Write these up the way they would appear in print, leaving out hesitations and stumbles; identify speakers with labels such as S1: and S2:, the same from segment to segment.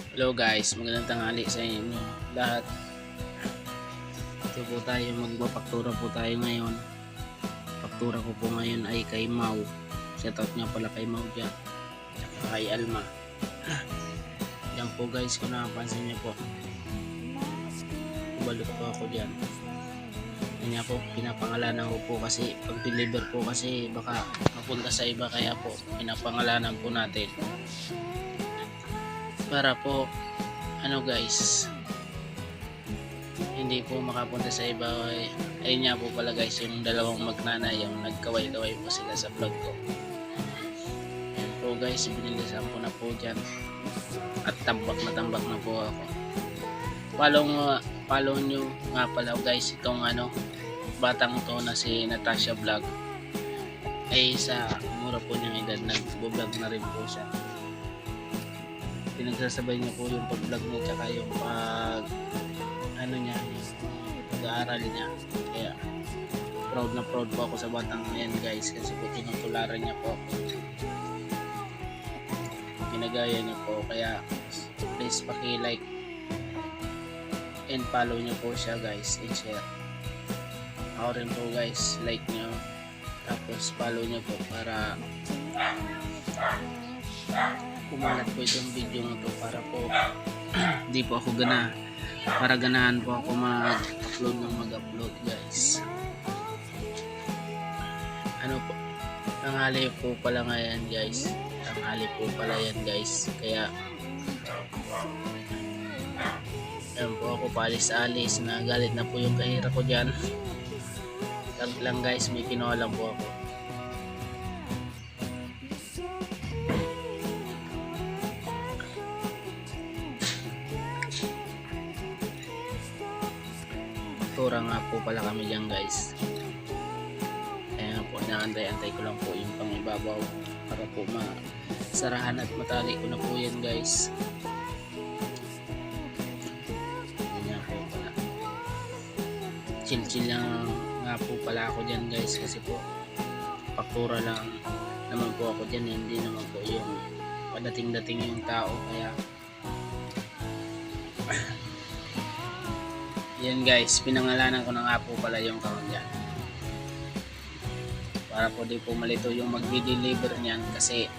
S1: Hello guys, magandang tanghali sa inyo lahat. Ito po tayo, magpapaktura po tayo ngayon. Paktura ko po ngayon ay kay Mau. Shoutout nga pala kay Mau dyan. Tsaka kay Alma. Yan po guys, kung nakapansin niyo po. Balot po ako dyan. Yan nga po, pinapangalanan ko po kasi pag deliver po kasi baka mapunta sa iba, kaya po pinapangalanan po natin. Para po guys, hindi po makapunta sa iba. Ayun nga po pala guys, yung dalawang magnanay, yung nagkaway-kaway po sila sa vlog ko. Ayun po guys, binilisan ko na po dyan at tambak na po ako. Follow nyo nga pala guys itong batang to na si Natasha Vlog. Ay sa mura po niyang edad, nag-vlog na rin po siya. Pinagsasabay niya po yung pag-vlog niya tsaka yung niya, yung pag-aaral niya. Kaya proud na proud po ako sa batang yan guys, kasi po tinutularan niya po ako, ginagaya niya po. Kaya please paki-like and follow niyo po siya guys, and share. Ako rin po guys, like niyo tapos follow niyo po para kumalat po itong video na to, para po di po ako para ganahan po ako mag-upload guys. Po, tanghali po pala ngayon guys, kaya yan po ako paalis-alis, na galit na po yung kahira ko dyan. Lang guys, may kinuha lang po ako. Tura nga po pala kami dyan guys. Kaya po, naantay-antay ko lang po yung pangibabaw para po masarahan at matali ko na po yan guys. Yan po pala. Chill lang nga po pala ako dyan guys, kasi po paktura lang naman po ako dyan, hindi naman po yung padating-dating yung tao. Kaya yan guys, pinangalanan ko na nga po pala yung kahon dyan, para po di po malito yung magdi-deliver niyan, kasi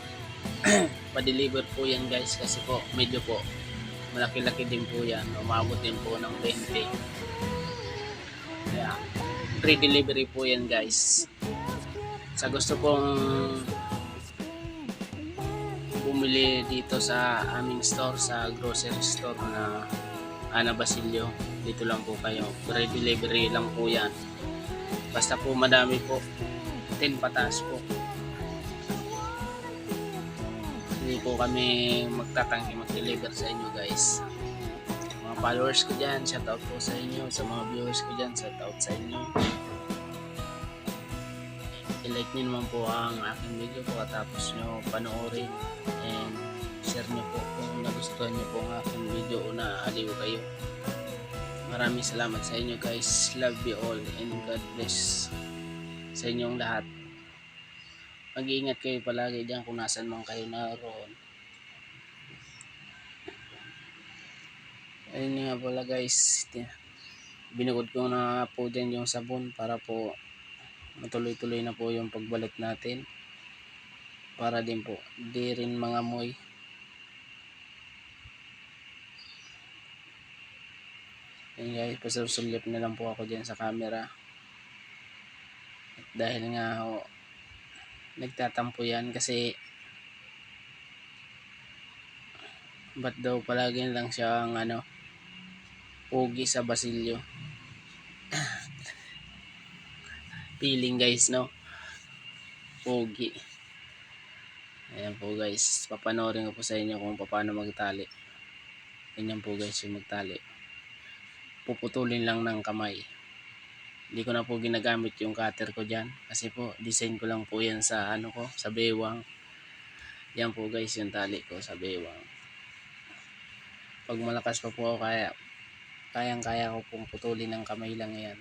S1: pa-deliver po yan guys, kasi po medyo po malaki-laki din po yan, umabot din po ng 20. Kaya free delivery po yan guys. Sa gusto pong bumili dito sa aming store, sa grocery store na Ana Basilio, dito lang po kayo, free delivery lang po yan. Basta po madami po, 10 pataas po. Hindi po kami magtatanggi mag-deliver sa inyo guys. Mga followers ko dyan, shoutout po sa inyo. Sa mga viewers ko dyan, shoutout sa inyo. I-like nyo naman po ang aking video po, tapos nyo panoorin and share nyo po kung nagustuhan nyo po ang aking video o naaliw kayo. Maraming salamat sa inyo guys. Love you all and God bless sa inyong lahat. Mag-iingat kayo palagi dyan kung nasan man kayo naroon. Ayun nga pala guys, binukod ko na po dyan yung sabon para po matuloy-tuloy na po yung pagbalot natin, para din po di rin mangamoy. Ayun guys, pasusulyap na lang po ako dyan sa camera. At dahil nga nagtatampo yan, kasi ba't daw palagi lang siyang pogi sa Basilio. Feeling guys, no? Pogi. Ayan po guys, papanorin ko po sa inyo kung paano magtali. Ganyan po guys yung magtali. Puputulin lang ng kamay. Hindi ko na po ginagamit yung cutter ko dyan, kasi po design ko lang po yan sa sa bewang. Yan po guys yung tali ko sa bewang. Pag malakas pa po ako, kayang-kaya ko pong putulin ng kamay lang yan.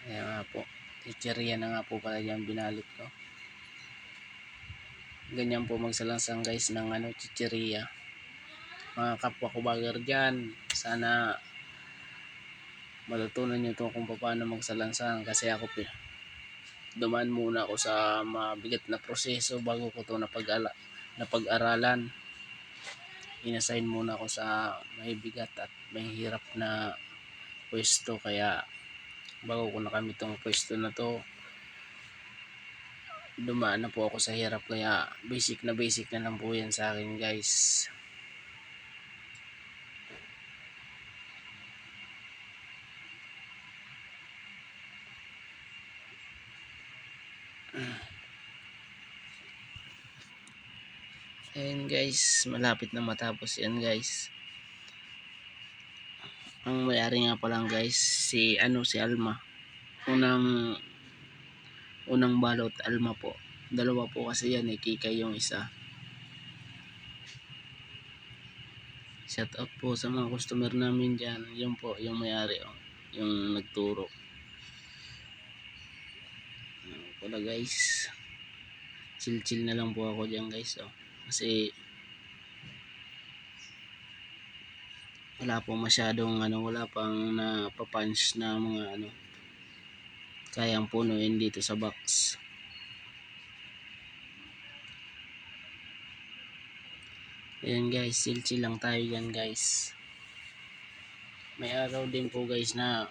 S1: Ayan nga po, chichirya na nga po pala yung binalot ko. ganyan po magsalansang guys ng chichirya. Mga kapwa ko bagger dyan, sana matutunan nyo to kung paano magsalansang, kasi ako dumaan muna ako sa mabigat na proseso bago ko to napag-aralan. Inassign muna ako sa may bigat at may hirap na pwesto, kaya bago ko nakamit tong pwesto na to, dumaan na po ako sa hirap, kaya basic na lang po yan sa akin guys. Ayan guys, malapit na matapos yan guys. Ang mayari nga pa lang guys, si Alma. Unang balot Alma po. Dalawa po kasi yan, Kikay yung isa. Shout out po sa mga customer namin dyan. Yung po, yung mayari, yung nagturo. Wala guys, chill na lang po ako dyan guys. Kasi wala po masyadong wala pang napapunch na mga kayang punuin dito sa box. Ayan guys, chill lang tayo dyan guys. May araw din po guys na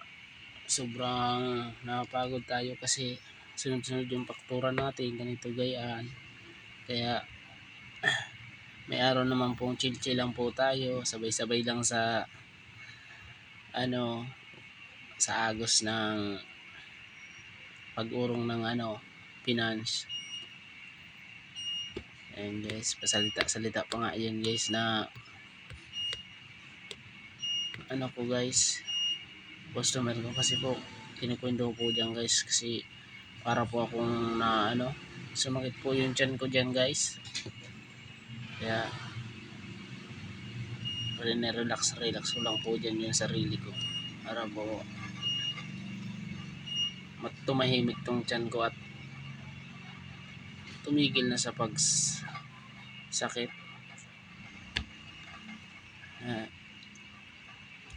S1: sobrang napagod tayo kasi sunod-sunod yung faktura natin, ganito gayaan. Kaya may araw naman pong chill lang po tayo, sabay-sabay lang sa sa agos ng pag-urong ng finance. Ayan guys, pasalita pa nga yan guys na po guys, customer ko kasi po kinikwento po dyan guys, kasi para po akong sumakit po yung tiyan ko dyan guys, kaya relax ko lang po dyan yung sarili ko para po tumahimik tong tiyan ko at tumigil na sa pagsakit.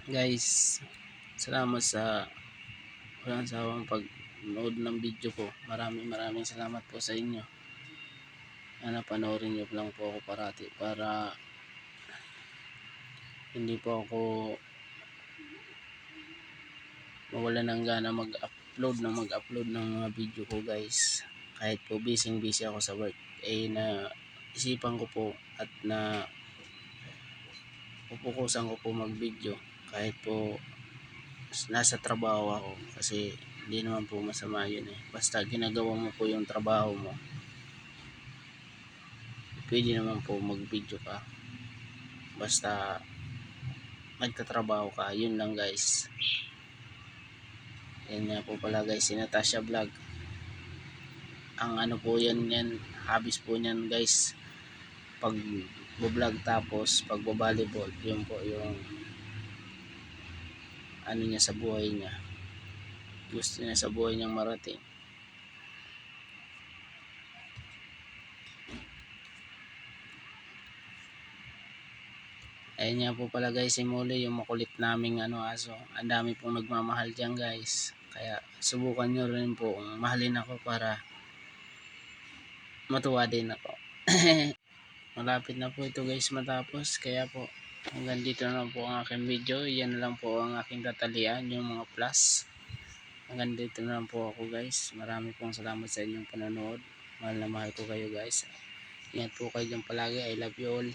S1: Guys, salamat sa walang sawang pagnood ng video ko. Maraming salamat po sa inyo. Panoorin nyo lang po ako parati para hindi po ako mawala ng gana mag-upload ng mga video ko guys. Kahit po busy ako sa work, na isipan ko po at na pupukusan ko po mag-video kahit po nasa trabaho ako, kasi hindi naman po masama yun basta ginagawa mo po yung trabaho mo, pwede naman po mag-video ka basta nagtatrabaho ka, yun lang guys. Yan nga po pala guys, si Natasha Vlog, ang po yan habis po niyan guys, pag vlog tapos pagbo-volleyball, yun po yung niya sa buhay niya, gusto niya sa buhay niyang marating. Ayun nga po pala guys, si Molly, yung makulit naming aso. Ang dami pong nagmamahal dyan guys, kaya subukan nyo rin po mahalin ako para matuwa din ako. Malapit na po ito guys matapos, kaya po hanggang dito na lang po ang aking video. Yan na lang po ang aking tatalian, yung mga plus. Hanggang dito na lang po ako guys. Maraming pong salamat sa inyong panonood. Mahal na mahal ko kayo guys. Ingat po kayo dyan palagi. I love you all.